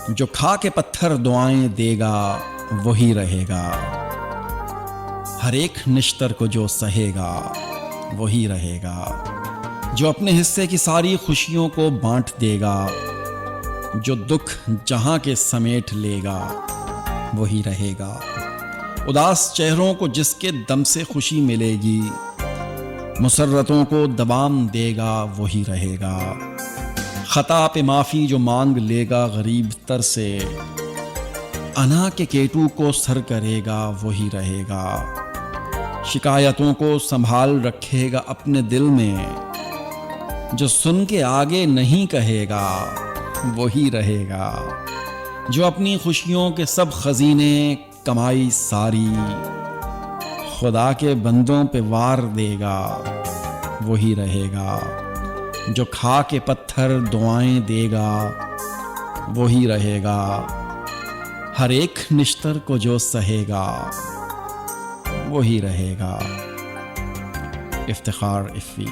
جو کھا کے پتھر دعائیں دے گا وہی رہے گا، ہر ایک نشتر کو جو سہے گا وہی رہے گا، جو اپنے حصے کی ساری خوشیوں کو بانٹ دے گا، جو دکھ جہاں کے سمیٹ لے گا وہی رہے گا، اداس چہروں کو جس کے دم سے خوشی ملے گی، مسرتوں کو دوام دے گا وہی رہے گا، خطا پہ معافی جو مانگ لے گا غریب تر سے، انا کے کیٹو کو سر کرے گا وہی رہے گا، شکایتوں کو سنبھال رکھے گا اپنے دل میں، جو سن کے آگے نہیں کہے گا وہی رہے گا، جو اپنی خوشیوں کے سب خزینے کمائی ساری خدا کے بندوں پہ وار دے گا وہی رہے گا، جو کھا کے پتھر دعائیں دے گا وہی رہے گا، ہر ایک نشتر کو جو سہے گا وہی رہے گا۔ افتخار عفی۔